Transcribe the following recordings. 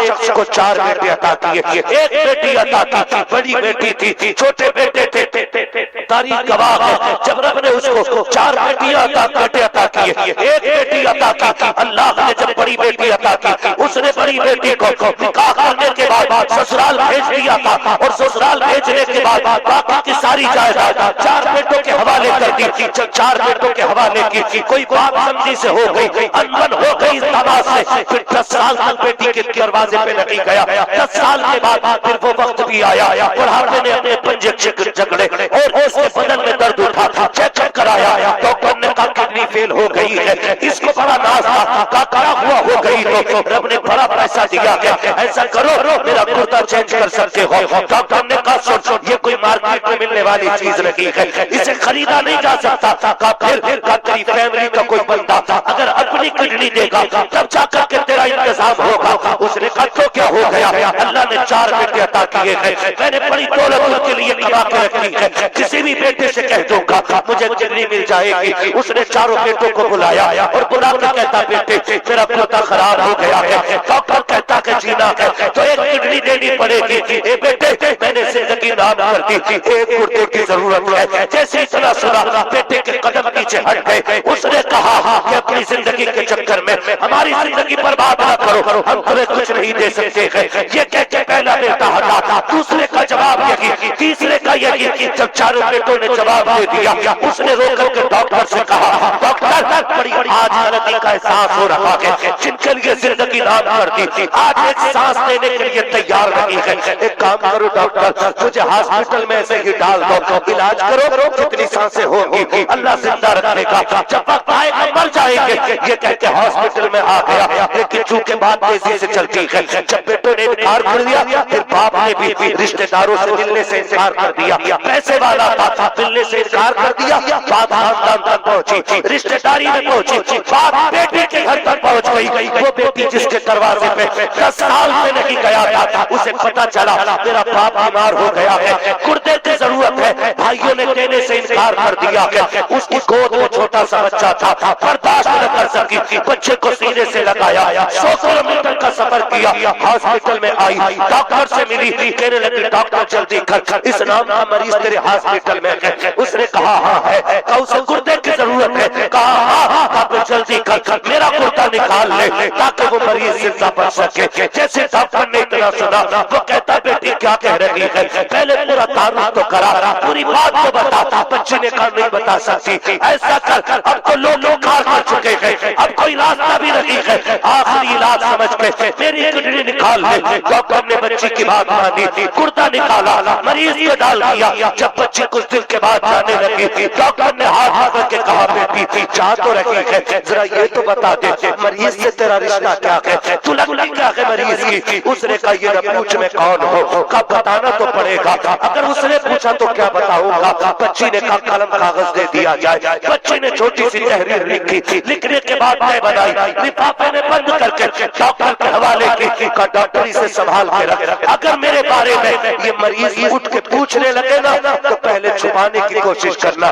شخص کو 4 بیٹے عطا کیے، ایک بیٹی عطا کی، بڑی بیٹی تھی، چھوٹے بیٹے تھے، تاریخ گواہ ہے جب رب نے اس کو 4 بیٹیاں عطا کیے، ایک بیٹی عطا کی، اللہ نے جب بڑی بیٹی عطا کی، اس نے بڑی بیٹی کو نکاح کرنے کے بعد سسرال بھیج دیا تھا، اور سسرال بھیجنے کے بعد باقی کی ساری جائیداد 4 بیٹوں کے حوالے کر دی۔ جب 4 بیٹوں کے حوالے کی، کوئی بات سمجھی سے ہو گئی، انبن ہو گئی اس دعویٰ سے، پھر 10 سال تک بیٹی کے دروازے پہ نہیں گیا، 10 سال کے بعد پھر وہ وقت بھی آیا، بڑھاپے نے اپنے پنجے جگڑے اور اس کے بدن میں درد اٹھا، چیک کرایا، ڈاکٹر نے کہا کڈنی فیل ہو گئی ہے، اس کو بڑا ناز تھا، کہا ہوا ہو گئی تو رب نے بڑا پیسہ دیا کہ ایسا کرو میرا گردہ چینج کر سکتے ہو۔ ڈاکٹر نے کہا سوچو یہ کوئی مارکیٹ میں ملنے والی چیز نہیں ہے، اسے خریدا نہیں جا سکتا، کہا پھر تیری فیملی کا کوئی بندہ اگر اپنی کڈنی دے گا تب جا کر کے تیرا انتظام ہوگا۔ اس نے کہا تو کیا ہو گیا، اللہ نے 4 بیٹے عطا کیے ہیں، میں نے بڑی دولت ان کے لیے کما کے رکھی ہے، کسی بھی بیٹے سے کہہ دوں گا مجھے کڈنی مل جائے گی۔ اس نے 4 بیٹوں کو بلایا اور بلا کے کہتا بیٹے میرا پوتا خراب ہو گیا ہے، ڈاکٹر کہتا کہ جینا ہے تو ایک کڈنی دینی پڑے گی، اے بیٹے میں نے زندگی نام کر دی، ایک گردے کی ضرورت ہے۔ جیسے اتنا سنا بیٹے کے قدم نیچے ہٹ گئے، اس نے کہا کہ اپنی زندگی کے چکر میں ہماری زندگی برباد نہ کرو، ہم تمہیں کچھ نہیں دے سکتے ہیں۔ یہ کہہ کے پہلا بیٹا ہٹا، دوسرے کا جواب یہی، تیسرے کا یہی، جب 4 بیٹوں نے جواب دے دیا اس نے رو کر کے ڈاکٹر سے کہا ڈاکٹر بڑی آج غلطی کا احساس ہو رہا ہے، جن کے لیے زندگی نام کر دی تھی آج ایک سانس لینے کے لیے تیار نہیں ہے، ایک کام کرو ڈاکٹر مجھے ہاسپٹل میں ایسے ہی ڈال دو، علاج کرو کتنی سانسیں ہوگی اللہ زندہ رکھنے کا، جب وقت آئے گا مر جائیں گے۔ یہ کہہ کے ہاسپٹل میں آ گیا، لیکن چونکہ بات تیزی سے چلتی ہے، جب بیٹوں نے انکار کر دیا پھر باپ نے بھی رشتہ داروں سے ملنے سے انکار کر دیا، پیسے والا تھا ملنے سے انکار کر دیا، بات خاندان تک پہنچی، رشتہ داری میں پہنچی، بات بیٹی کے گھر تک پہنچ گئی، وہ بیٹی جس کے دروازے پہ 10 سال سے نہیں گیا تھا اسے پتا چلا میرا باپ بیمار ہو گیا ہے، گردے کی ضرورت ہے، بھائیوں نے دینے سے انکار کر دیا کہ اس کی گود میں چھوٹا سا بچہ تھا، برداشت نہ کر سکی، بچے کو سینے سے لگایا، 100 کلومیٹر کا سفر کیا، ہاسپٹل میں آئی، ڈاکٹر سے ملی، کہنے لگی ڈاکٹر جلدی کر اس نام کا مریض تیرے ہاسپٹل میں ہے، اس نے کہا ہاں ہے، کہا اسے گردے کی ضرورت ہے، کہا ہاں، کہا جلدی کر میرا گردہ نکال لے تاکہ وہ مریض زندہ بچ سکے۔ جیسے ڈاکٹر نے اتنا سنا وہ کہتا بیٹی کیا کہہ رہی ہے، پہلے پورا تعارف تو کرا، پوری بات تو بتا، بچے نے کہا نہیں بتا سکتی، ایسا کر اب تو لوگ انکار کر چکے ہیں، اب کوئی راستہ بھی نہیں ہے، آخری علاج سمجھ کے میری کڈنی نکال لے۔ ڈاکٹر نے بچی کی بات مانی، گردہ نکالا، مریض کو ڈال دیا، جب بچی کچھ دن کے بعد جانے لگی ڈاکٹر نے ہاتھ پکڑ کے کہا بیٹی جا تو رہی ہے ذرا یہ تو بتا دے مریض سے تیرا رشتہ کیا ہے، تو لگتی کیا ہے مریض کی؟ اس نے کہا یہ نہ پوچھ میں کون ہوں، کہا بتانا تو پڑے گا، اگر اس نے پوچھا تو کیا بتاؤں گا؟ بچی نے کہا قلم کاغذ دے دیا جائے، بچی نے چھوٹی سی تحریر لکھی، لکھنے کے بعد میں بنائی، لفافے نے بند کر کے ڈاکٹر کے حوالے کی، کہا ڈاکٹر اسے سنبھال کے رکھ، اگر میرے بارے میں یہ مریض اٹھ کے پوچھنے لگے نا تو پہلے چھپانے کی کوشش کرنا،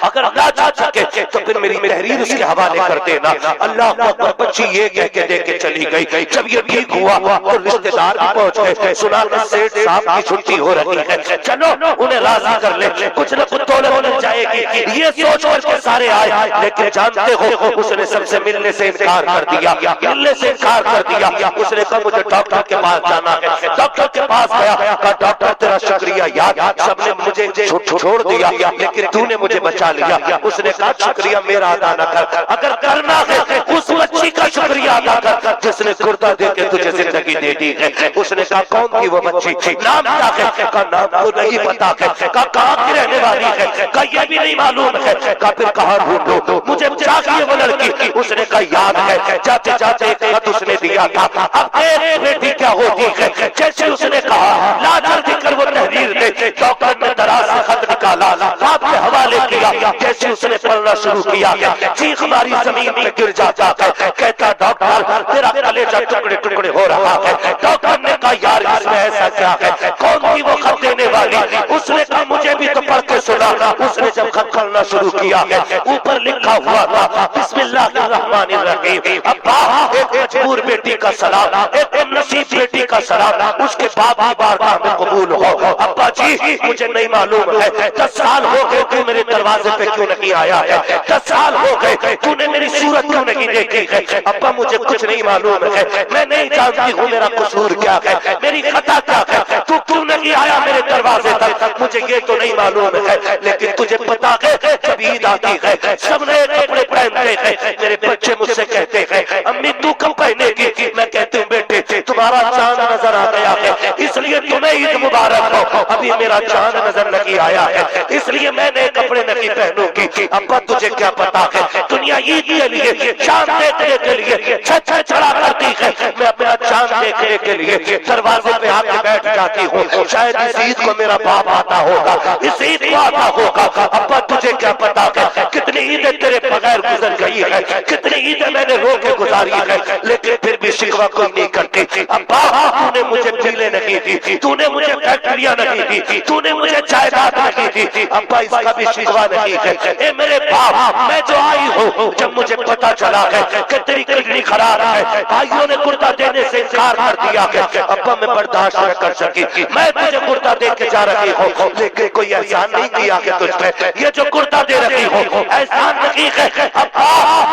اگر نہ جا سکے تو پھر میری تحریر اس کے حوالے کر دینا۔ اللہ اکبر، بچی یہ کہہ کے دے کے چلی گئی، جب یہ ٹھیک ہوا تو رشتہ دار بھی پہنچ گئے، سنا کہ سیٹھ صاحب کی چھٹی ہو رہی ہے، چلو انہیں راضی کر لے، کچھ نہ کچھ دولت مل جائے گی، یہ سوچ کر کے سارے آئے، لیکن جانتے ہو اس نے سب سے ملنے سے انکار کر دیا، ملنے سے انکار کر دیا، اس نے کہا مجھے ڈاکٹر کے پاس جانا ہے، ڈاکٹر کے پاس گیا، کہا ڈاکٹر تیرا شکریہ یار، سب نے مجھے چھوڑ دیا لیکن تو نے مجھے بچا لیا۔ اس نے کہا شکریہ میرا ادا نہ کر، اگر کرنا ہے اس بچی کا شکریہ ادا کر جس نے گردہ دے کے تجھے زندگی دے دی ہے۔ اس نے کہا کون تھی وہ بچی، نام کیا ہے؟ کہا نام کو نہیں پتا ہے، کہا کہاں کی رہنے والی ہے؟ کہا یہ بھی نہیں معلوم ہے، کہا پھر کہاں ڈھونڈوں، مجھے چاہیے وہ لڑکی۔ اس نے کہا یاد ہے جاتے جاتے ایک خط اس نے دیا تھا، اب ایک بیٹی کیا ہوتی ہے؟ جیسے اس نے کہا لا جلدی کر وہ تحریر دے، ڈاکٹر نے دراز سے خط نکالا، باپ کے حوالے کیا، جیسے اس نے پڑھنا شروع کیا چیخ ماری زمین پہ گر جاتا ہے، کہتا ڈاکٹر تیرا کلیجہ ٹکڑے ٹکڑے ہو رہا ہے۔ ڈاکٹر نے کہا یار اس میں ایسا کیا ہے، کون تھی وہ خط دینے والی؟ اس نے کہا مجھے بھی تو پڑھ کے سنا۔ اس نے جب خط پڑھنا شروع کیا ہے اوپر لکھا ہوا تھا بسم اللہ الرحمن الرحیم، ابا ایک مجبور بیٹی کا سلام، ایک نصیب بیٹی کا سلام اس کے باپ کی بارگاہ میں قبول ہو۔ ابا جی مجھے نہیں معلوم ہے 10 سال ہو گئے تو میرے دروازے پہ کیوں نہیں آیا ہے، 10 سال ہو گئے تو نے میری صورت کیوں نہیں دیکھی ہے؟ ابا مجھے کچھ نہیں معلوم ہے، میں نہیں جانتی ہوں میرا قصور کیا ہے، میری خطا کیا ہے، تو کیوں نہیں آیا میرے دروازے تک، مجھے یہ تو نہیں معلوم ہے، لیکن تجھے پتا ہے جب عید آتی ہے سب نئے کپڑے پہنتے ہیں، میرے بچے مجھ سے کہتے ہیں امی تو کب پہنے گی، میں کہتی ہوں بیٹے تمہارا چاند نظر آ گیا ہے اس لیے تمہیں عید مبارک ہو، ابھی میرا چاند نظر نہیں آیا ہے اس لیے میں نئے کپڑے نہیں پہنوں گی۔ ابا تجھے کیا پتا ہے دنیا عید کے لیے چاند دیکھنے کے لیے چھت چڑھا کرتی ہے، میں اپنا چاند دیکھنے کے لیے دروازے پہ آ کے بیٹھ جاتی ہوں، شاید اس عید کو میرا باپ آتا ہوگا، اس عید کو آتا ہوگا۔ ابا تجھے کیا پتا ہے کتنی عیدیں تیرے بغیر گزر گئی ہے، کتنی عیدیں میں نے رو کے گزاری ہے، لیکن پھر بھی شکوہ کوئی نہیں کرتی۔ ابا تو نے مجھے میلیں نہیں دی، تو نے مجھے فیکٹریاں نہیں دی، تو نے مجھے جائیداد نہیں دی، ابا اس کا بھی شکوہ نہیں ہے۔ اے میرے باپ میں جو آئی ہوں جب مجھے پتا چلا ہے کہ تیری کڈنی خراب ہے، بھائیوں نے گردہ دینے سے انکار کر دیا ہے، ابا میں برداشت نہ کر سکی، میں تجھے گردہ دے کے جا رہی ہوں، لیکن کوئی احسان نہیں کیا کہ تجھ پہ یہ جو گردہ دے رہی ہوں احسان نہیں ہے۔ ابا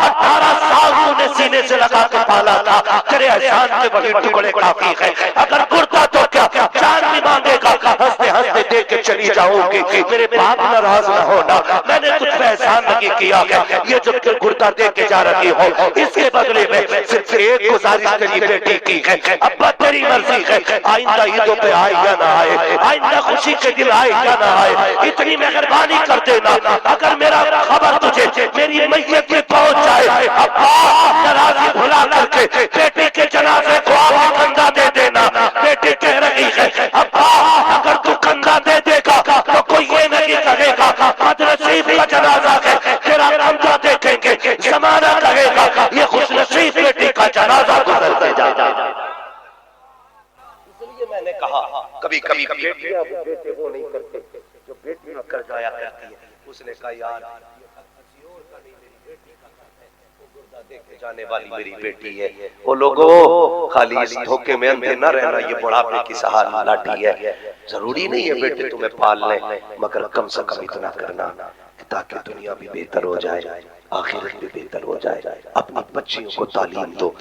18 سال تو نے سینے سے لگا کے پالا تھا، تیرے احسان کے وہی ٹکڑے کافی ہے، اگر گردہ تو کیا جان بھی مانگے گا، ہنستے ہنستے دے کے چلی جاؤں گی، میرے باپ ناراض نہ ہونا، میں نے تجھ پہ احسان نہیں کیا ہے، یہ جو گردہ دے کے جا رہی ہو اس کے بدلے میں صرف ایک گزارش تیری بیٹی کی ہے، ابا تیری مرضی ہے آئندہ عیدوں پہ آئے یا نہ آئے، آئندہ خوشی کے دن آئے یا نہ آئے، اتنی مہربانی کر دینا اگر میرا خبر تجھے میری میت میں پہنچ جائے، ابا ناراضی بھلا کر کے بیٹی کے جنازے کو آپ کندھا دے دینا۔ بیٹی کہہ رہی ہے ابا اگر تو کندھا دے دے گا تو کوئی یہ نہیں کہے گا بد نصیب کا جنازہ ہے، تیرا کندھا دیکھیں گے زمانہ کہے گا یہ خوش نصیب بیٹی کا جنازہ گزرتے جا۔ اس لیے میں نے کہا کبھی کبھی بیٹیاں بیٹے وہ نہیں کرتے جو بیٹیاں کر جایا کرتی ہیں۔ اس نے کہا یار کسی اور کا نہیں میری بیٹی کا کر ہے، وہ گردہ دے کے جانے والی میری بیٹی ہے۔ وہ لوگوں خالی اس دھوکے میں اندھے نہ رہنا، یہ بڑھاپے کی سہارا لاٹھی ہے، ضروری نہیں ہے بیٹے تمہیں پال لیں، مگر کم سے کم اتنا کرنا تاکہ دنیا بھی بہتر ہو جائے، آخرت بھی بہتر ہو جائے، اپنی بچیوں کو تعلیم دو۔